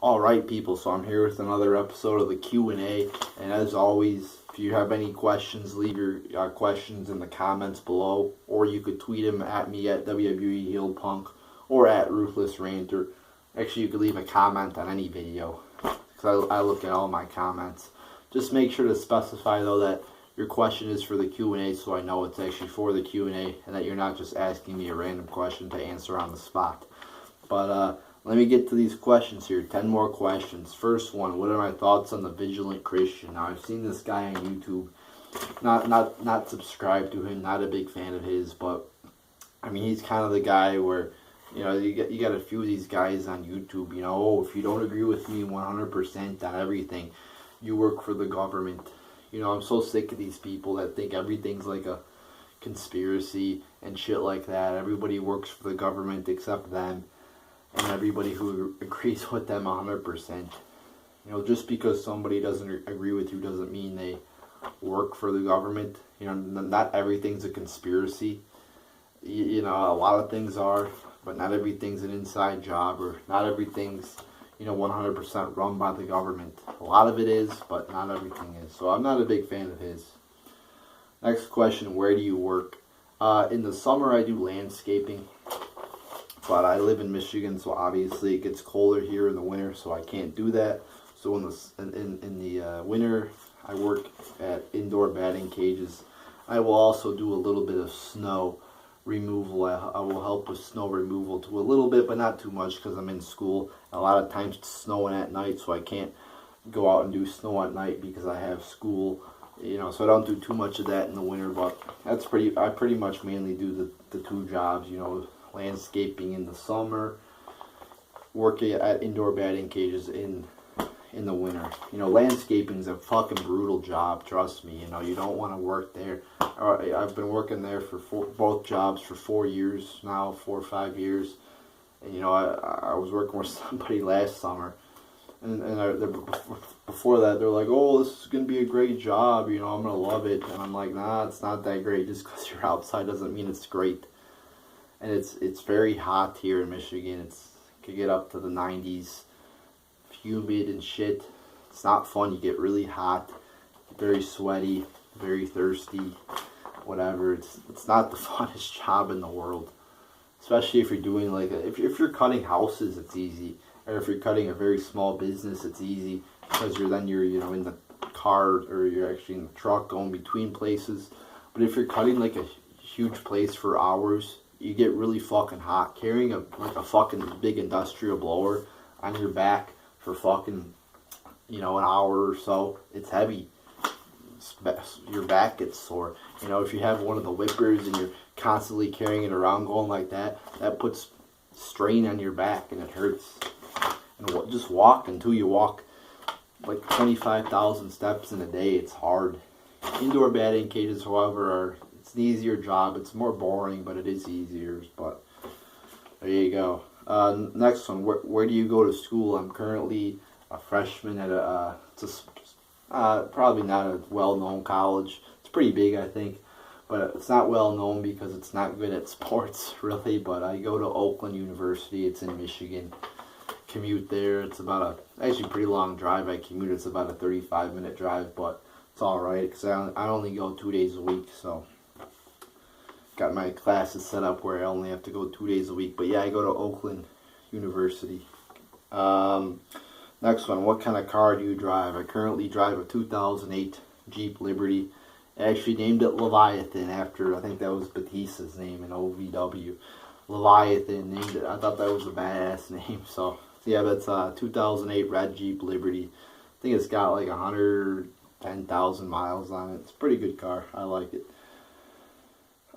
All right, people. So I'm here with another episode of the Q&A, and as always, if you have any questions, leave your questions in the comments below, or you could tweet them at me at WWEHeelPunk or at Ruthless Ranter. Actually, you could leave a comment on any video because I look at all my comments. Just make sure to specify though that your question is for the Q&A, so I know it's actually for the Q&A, and that you're not just asking me a random question to answer on the spot. But let me get to these questions here. 10 more questions. First one, what are my thoughts on the Vigilant Christian? Now, I've seen this guy on YouTube. Not subscribed to him. Not a big fan of his, but I mean, he's kind of the guy where, you got a few of these guys on YouTube. If you don't agree with me 100% on everything, you work for the government. I'm so sick of these people that think everything's like a conspiracy and shit like that. Everybody works for the government except them. And everybody who agrees with them 100%. Just because somebody doesn't agree with you doesn't mean they work for the government. Not everything's a conspiracy. A lot of things are, but not everything's an inside job, or not everything's, 100% run by the government. A lot of it is, but not everything is. So I'm not a big fan of his. Next question, where do you work? In the summer, I do landscaping. But I live in Michigan, so obviously it gets colder here in the winter, so I can't do that. So in the winter, I work at indoor batting cages. I will also do a little bit of snow removal. I will help with snow removal to a little bit, but not too much because I'm in school. A lot of times it's snowing at night, so I can't go out and do snow at night because I have school. So I don't do too much of that in the winter, but I pretty much mainly do the two jobs, landscaping in the summer, working at indoor batting cages in the winter. Landscaping is a fucking brutal job, trust me. You don't want to work there. I've been working there for both jobs for 4 years now, 4 or 5 years. And I was working with somebody last summer, and before that they're like, oh, this is gonna be a great job, I'm gonna love it. And I'm like, nah, it's not that great. Just because you're outside doesn't mean it's great. And it's very hot here in Michigan. It could get up to the 90s, humid and shit. It's not fun. You get really hot, very sweaty, very thirsty, whatever. It's not the funnest job in the world, especially if you're doing if you're cutting houses, it's easy. Or if you're cutting a very small business, it's easy because you're in the car, or you're actually in the truck going between places. But if you're cutting like a huge place for hours, you get really fucking hot. Carrying a fucking big industrial blower on your back for fucking, an hour or so, it's heavy. Your back gets sore. If you have one of the whippers and you're constantly carrying it around going like that, that puts strain on your back and it hurts. And just walk until you walk like 25,000 steps in a day. It's hard. Indoor batting cages, however, it's an easier job. It's more boring, but it is easier. But there you go. Next one. Where do you go to school? I'm currently a freshman at probably not a well-known college. It's pretty big, I think, but it's not well-known because it's not good at sports, really. But I go to Oakland University. It's in Michigan. Commute there. It's about actually pretty long drive. I commute. It's about a 35-minute drive, but it's all right because I only go 2 days a week, so. Got my classes set up where I only have to go 2 days a week. But yeah, I go to Oakland University. Next one, what kind of car do you drive? I currently drive a 2008 Jeep Liberty. I actually named it Leviathan after, I think that was Batista's name in OVW. Leviathan named it. I thought that was a badass name. So yeah, that's a 2008 red Jeep Liberty. I think it's got like 110,000 miles on it. It's a pretty good car. I like it.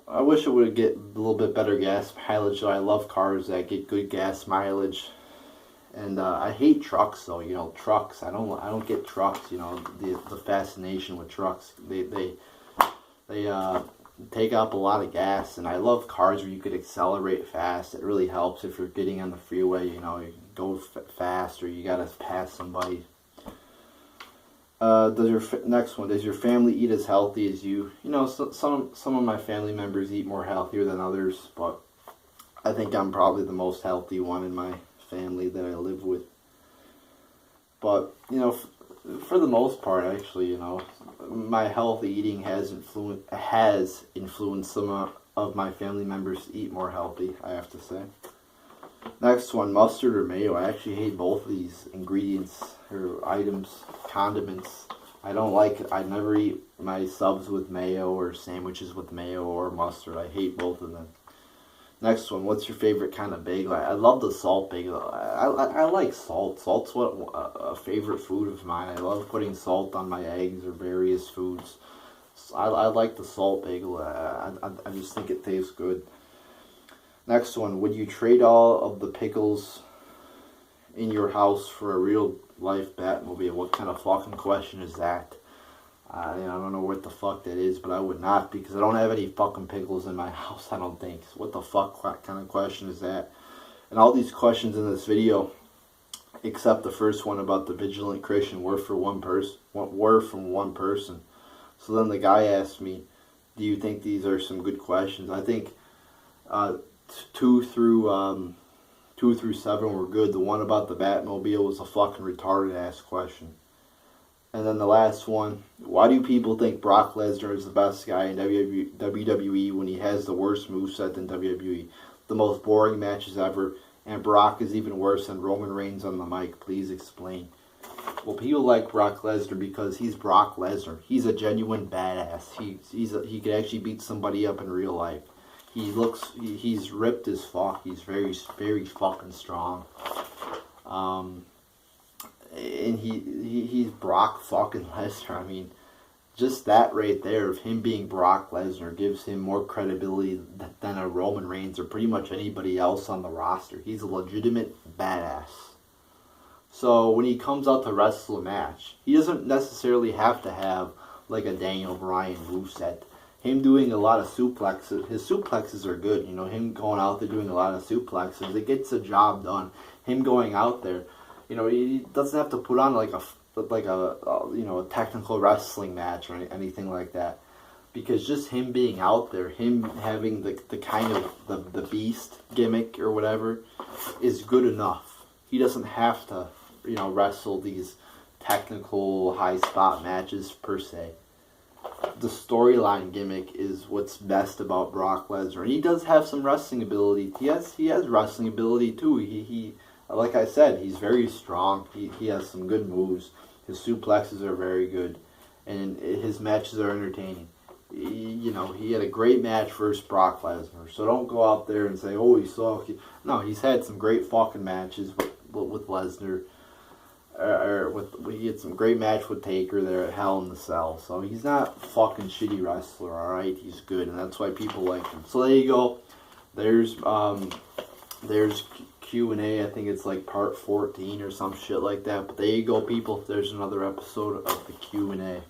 I wish it would get a little bit better gas mileage. I love cars that get good gas mileage, and I hate trucks though. Trucks. I don't get trucks. The fascination with trucks. They take up a lot of gas, and I love cars where you could accelerate fast. It really helps if you're getting on the freeway. You go fast, or you gotta pass somebody. Next one, does your family eat as healthy as you? Some of my family members eat more healthier than others, but I think I'm probably the most healthy one in my family that I live with. But, you know, for the most part, actually, you know, my healthy eating has influenced some of my family members to eat more healthy, I have to say. Next one, mustard or mayo. I actually hate both of these ingredients or items, condiments. I never eat my subs with mayo or sandwiches with mayo or mustard. I hate both of them. Next one, what's your favorite kind of bagel? I love the salt bagel. I like salt. Salt's a favorite food of mine. I love putting salt on my eggs or various foods. I like the salt bagel. I just think it tastes good. Next one, would you trade all of the pickles in your house for a real life Batmobile? What kind of fucking question is that? I don't know what the fuck that is, but I would not, because I don't have any fucking pickles in my house, I don't think. So what the fuck kind of question is that? And all these questions in this video, except the first one about the Vigilant Christian, were from one person. So then the guy asked me, do you think these are some good questions? I think 2 through 7 were good. The one about the Batmobile was a fucking retarded ass question. And then the last one, why do people think Brock Lesnar is the best guy in WWE when he has the worst moveset in WWE? The most boring matches ever, and Brock is even worse than Roman Reigns on the mic. Please explain. Well, people like Brock Lesnar because he's Brock Lesnar. He's a genuine badass. He could actually beat somebody up in real life. He's ripped as fuck. He's very, very fucking strong. And he's Brock fucking Lesnar. I mean, just that right there of him being Brock Lesnar gives him more credibility than a Roman Reigns or pretty much anybody else on the roster. He's a legitimate badass. So when he comes out to wrestle a match, he doesn't necessarily have to have like a Daniel Bryan moveset. Him doing a lot of suplexes, his suplexes are good. You know, him going out there doing a lot of suplexes, it gets the job done. Him going out there, you know, he doesn't have to put on like a technical wrestling match or anything like that, because just him being out there, him having the kind of the beast gimmick or whatever, is good enough. He doesn't have to, you know, wrestle these technical high spot matches per se. The storyline gimmick is what's best about Brock Lesnar. And he does have some wrestling ability. He has wrestling ability too. He like I said, he's very strong. He has some good moves. His suplexes are very good, and his matches are entertaining. He had a great match versus Brock Lesnar. So don't go out there and say, oh, he sucked. No, he's had some great fucking matches with Lesnar. He had some great match with Taker there at Hell in the Cell. So he's not a fucking shitty wrestler, alright? He's good, and that's why people like him. So there you go. There's Q&A. I think it's like part 14 or some shit like that. But there you go, people. There's another episode of the Q&A.